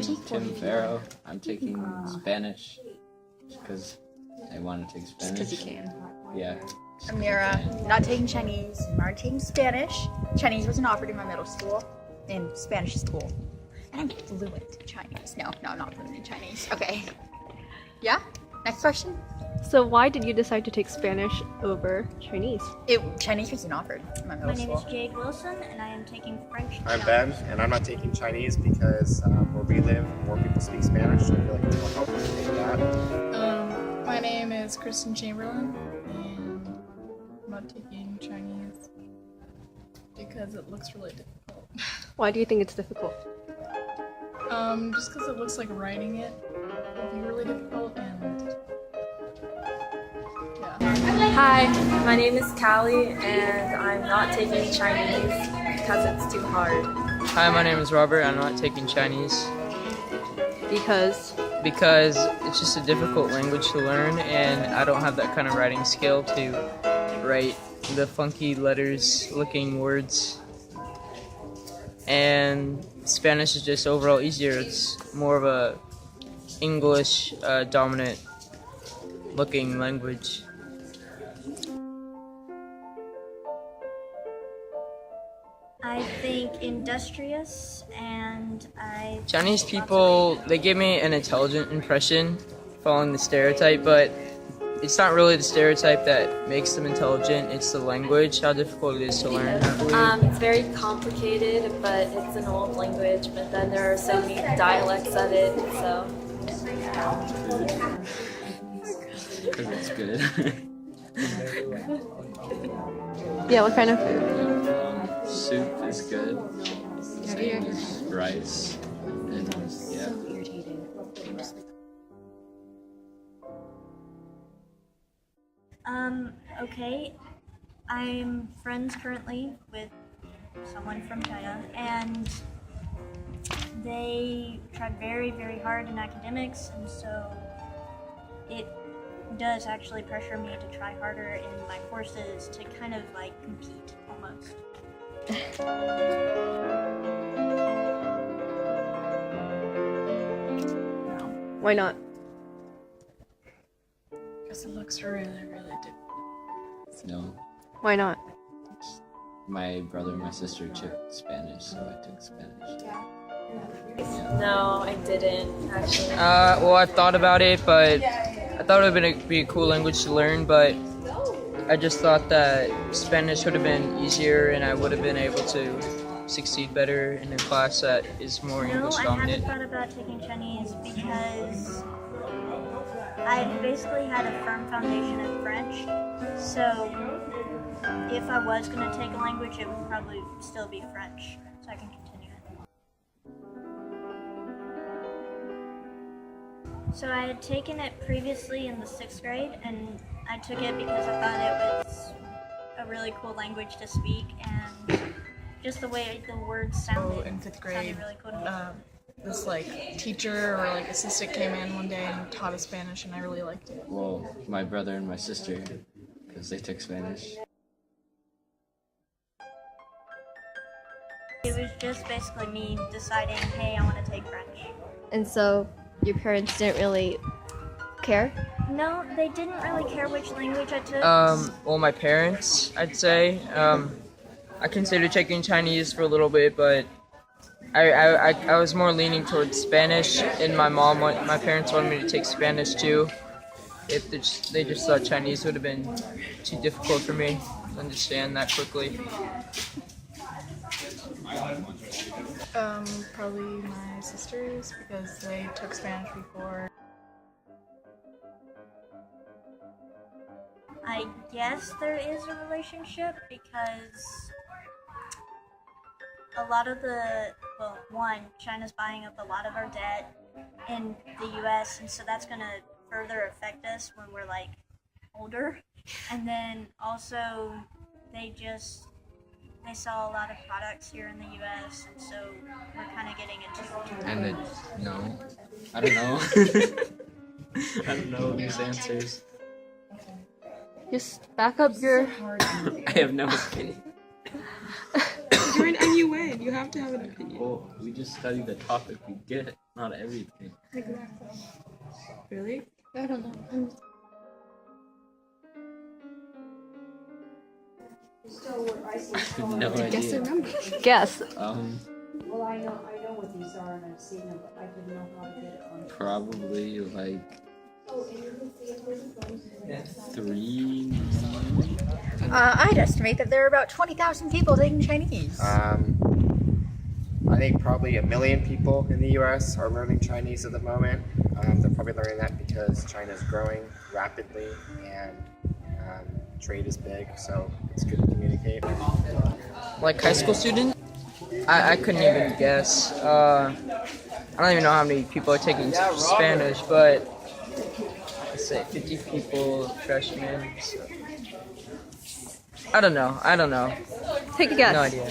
Tim Farrow. I'm taking Spanish because I want to take Spanish. Because you can. Yeah. Amira, not taking Chinese. I'm taking Spanish. Chinese wasn't offered in my middle school, in Spanish school. And I'm fluent in Chinese. No, I'm not fluent in Chinese. Okay. Yeah? Next question. So why did you decide to take Spanish over Chinese? Chinese wasn't offered in my middle My name school. is Jade Wilson, and I am taking French. I'm Ben, and I'm not taking Chinese because where we live, more people speak Spanish, so I feel like it's more helpful to take that. My name is Kristen Chamberlain, and I'm not taking Chinese because it looks really difficult. Why do you think it's difficult? Just because it looks like writing it would be really difficult, and yeah. Hi, my name is Callie, and I'm not taking Chinese because it's too hard. Hi, my name is Robert. I'm not taking Chinese Because because it's just a difficult language to learn, and I don't have that kind of writing skill to write the funky letters-looking words. And Spanish is just overall easier. It's more of a English dominant looking language. I think industrious, and I. Chinese people, they give me an intelligent impression following the stereotype, but it's not really the stereotype that makes them intelligent, it's the language, how difficult it is to learn. It's very complicated, but it's an old language, but then there are so many dialects of it, so. Because it's good. yeah, what kind of food? Soup is good. Same as rice. And yeah. Okay. I'm friends currently with someone from China, and they tried very, very hard in academics, and so it does actually pressure me to try harder in my courses to kind of like compete almost. Why not? Because it looks really, really difficult. No. Why not? My brother and my sister took Spanish, so I took Spanish. No, I didn't, actually. Well, I've thought about it, but I thought it would be a cool language to learn, but I just thought that Spanish would have been easier and I would have been able to succeed better in a class that is more No, English I haven't dominant. thought about taking Chinese because I basically had a firm foundation in French. So if I was going to take a language, it would probably still be French, so I can continue it. So I had taken it previously in the 6th grade, and I took it because I thought it was a really cool language to speak, and just the way the words sounded. In 5th sounded grade, really cool to me. this teacher or assistant came in one day and taught us Spanish, and I really liked it. Well, my brother and my sister, because they took Spanish. It was just basically me deciding, hey, I want to take French. And so your parents didn't really care? No, they didn't really care which language I took. Well, my parents, I'd say. I considered taking Chinese for a little bit, but I was more leaning towards Spanish, and my parents wanted me to take Spanish too. They just thought Chinese would have been too difficult for me to understand that quickly. Probably my sisters, because they took Spanish before. I guess there is a relationship because a lot of China's buying up a lot of our debt in the US, and so that's going to further affect us when we're older. And then also they sell a lot of products here in the US, and so we're kind of getting into it. And no. I don't know. I don't know these answers. Just back up your... I have no opinion. You're an NUN. You have have to have an opinion. Well, we just study the topic we get, not everything. Really? I don't know. No Guess the idea. number. Guess. Well, I know what these are and I've seen them, but I didn't know how to get it on. Probably like 3. I'd estimate that there are about 20,000 people taking Chinese. I think probably 1 million people in the U.S. are learning Chinese at the moment. They're probably learning that because China is growing rapidly and trade is big, so it's good to communicate. Like high school student? I couldn't even guess. I don't even know how many people are taking Spanish, but let's say 50 people, freshmen. So. I don't know. Take a guess. No idea.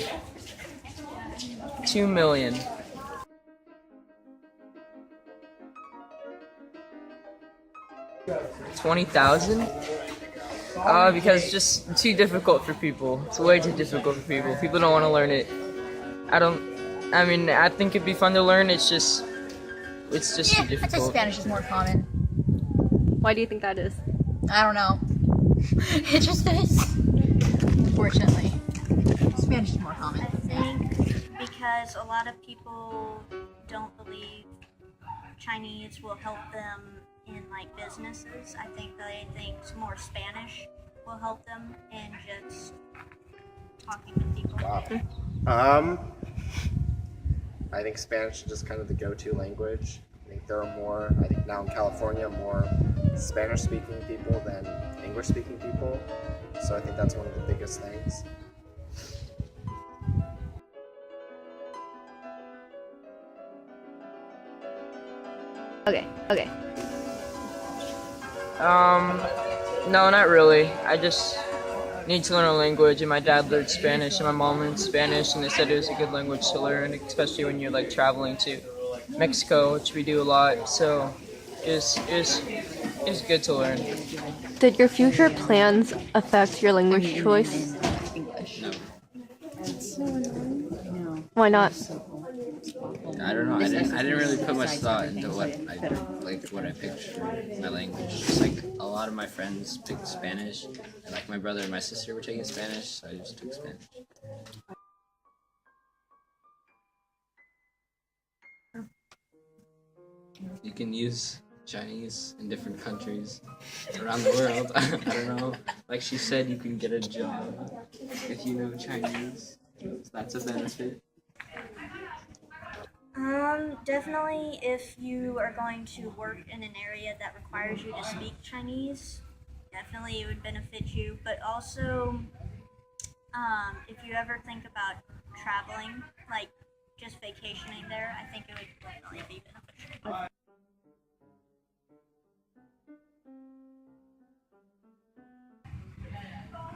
2 million. 20,000? Because it's just too difficult for people. It's way too difficult for people. People don't want to learn it. I think it'd be fun to learn. It's just too I'd say difficult. Spanish is more common. Why do you think that is? I don't know. It just is. Unfortunately. Spanish is more common. I think because a lot of people don't believe Chinese will help them in like businesses. I think they think more Spanish will help them in just talking to people. Wow. I think Spanish is just kind of the go-to language. I think there are more, I think now in California, more Spanish-speaking people than English-speaking people. So I think that's one of the biggest things. Okay. No, not really. I just need to learn a language, and my dad learned Spanish, and my mom learned Spanish, and they said it was a good language to learn, especially when you're like traveling to Mexico, which we do a lot. So it's good to learn. Did your future plans affect your language choice? No. Why not? I don't know. I didn't really put much thought into what I picked for my language. Just like a lot of my friends picked Spanish, and like my brother and my sister were taking Spanish, so I just took Spanish. You can use Chinese in different countries around the world. I don't know. Like she said, you can get a job if you know Chinese. So that's a benefit. Definitely if you are going to work in an area that requires you to speak Chinese, definitely it would benefit you. But also, if you ever think about traveling, like just vacationing there, I think it would definitely be beneficial.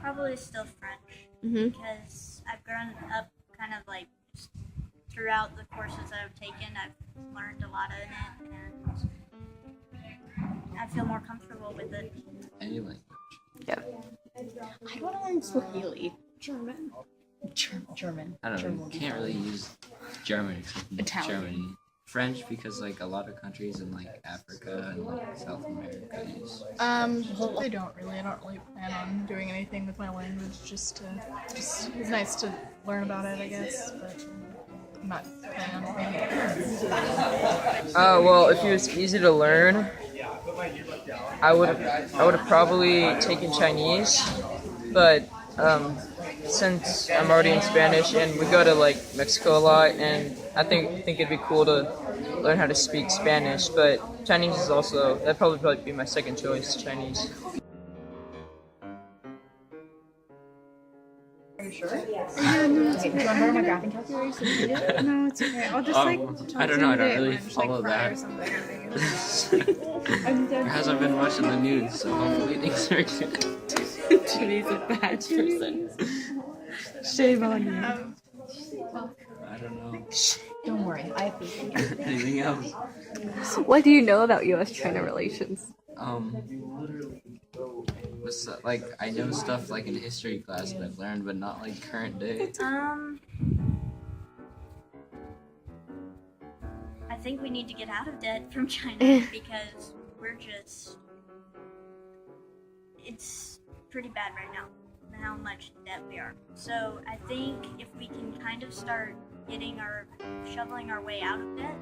Probably still French, because I've grown up kind of like throughout the courses that I've taken, I've learned a lot in it, and I feel more comfortable with it. Any language. Yeah. I want to learn Swahili. German. I don't know. You can't really use German except in Italian. Germany. French because like a lot of countries in like Africa and like South America use. They don't really. I don't really plan on doing anything with my language. Just it's nice to learn about it, I guess. But I'm not planning on anything. Well, if it was easy to learn, I would have probably taken Chinese, but since I'm already in Spanish and we go to like Mexico a lot, and I think it'd be cool to learn how to speak Spanish, but Chinese is also, that'd probably be my second choice, Chinese. Are you sure? Yeah, no, it's okay. Do you want to borrow my graphing calculator so you can do it? No, it's okay. I'll just like I don't know. I don't someday really and just, follow like, cry or that. something. There hasn't been much in the news, so hopefully things are good. Today's a bad person. Shame on you. I don't know. Don't worry, I have faith in you. Anything else? What do you know about U.S.-China relations? What's that? Like I know stuff like in history class that I've learned, but not like current day. think we need to get out of debt from China because we're just, it's pretty bad right now how much in debt we are. So I think if we can kind of start shoveling our way out of debt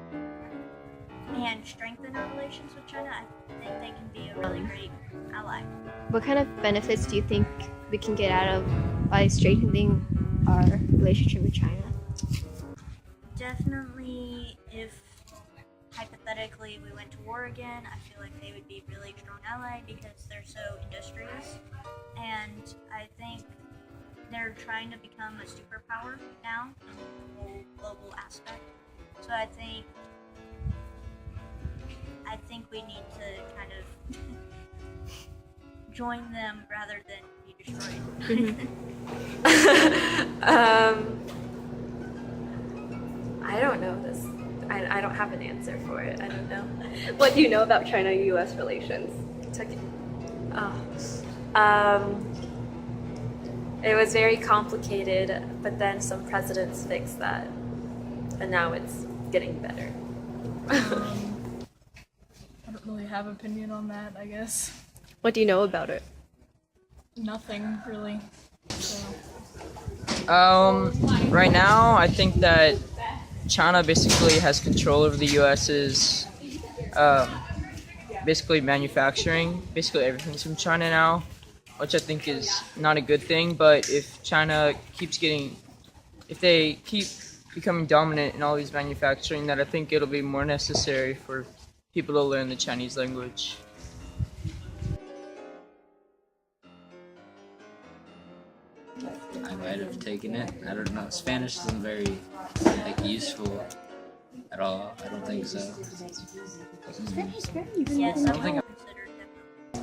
and strengthen our relations with China, I think they can be a really great ally. What kind of benefits do you think we can get out of by strengthening our relationship with China? Definitely, if hypothetically we went to war again, I feel like they would be a really strong ally because they're so industrious. And I think they're trying to become a superpower now in the whole global aspect. So I think we need to kind of join them rather than be destroyed. I don't know this. I don't have an answer for it. I don't know. What do you know about China-U.S. relations? It was very complicated, but then some presidents fixed that, and now it's getting better. I don't really have an opinion on that, I guess. What do you know about it? Nothing really. So. Right now, I think that China basically has control over the U.S.'s basically manufacturing. Basically everything's from China now, which I think is not a good thing. But if China if they keep becoming dominant in all these manufacturing, then I think it'll be more necessary for people to learn the Chinese language. I might have taken it. I don't know. Spanish isn't very useful at all. I don't think so. Yes, I don't think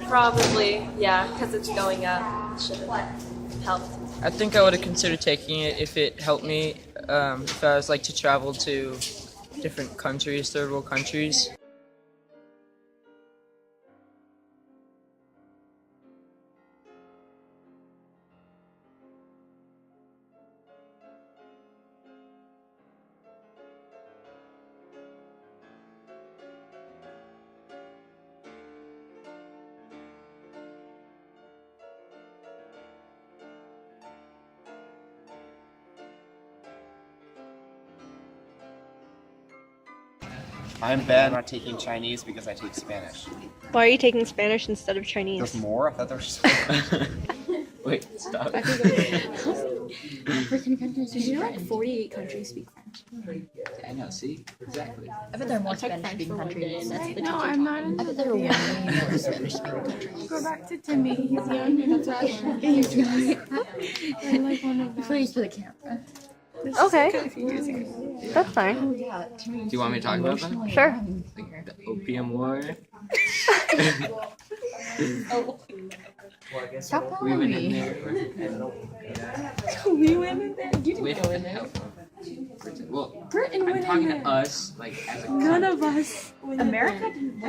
Probably, yeah, because it's going up. It should have helped. I think I would have considered taking it if it helped me. If I was to travel to different countries, third world countries. I'm bad on taking Chinese because I take Spanish. Why are you taking Spanish instead of Chinese? There's more? I thought there was Wait, stop. African countries. Did you know 48 countries speak French? I know, see? Exactly. I bet there are more Spanish-speaking countries. That's the No, I'm not. I bet there are way more Spanish-speaking countries. Go back to Timmy. He's young. That's right. He's young. Like one of them. Please for the camera. Okay, that's fine. Do you want me to talk about that? Sure. Like the Opium War? Stop We calling went in me. there and We went in there. You didn't with go in there. help. Well, Britain I'm went in talking there. to us, as a None country. of us went in there.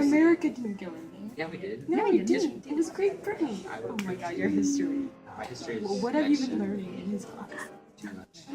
America didn't go in there. Yeah, we did. No, we didn't. It was Great Britain. Oh my god, your history. My history is Well, what have you next been learning in his class? too much.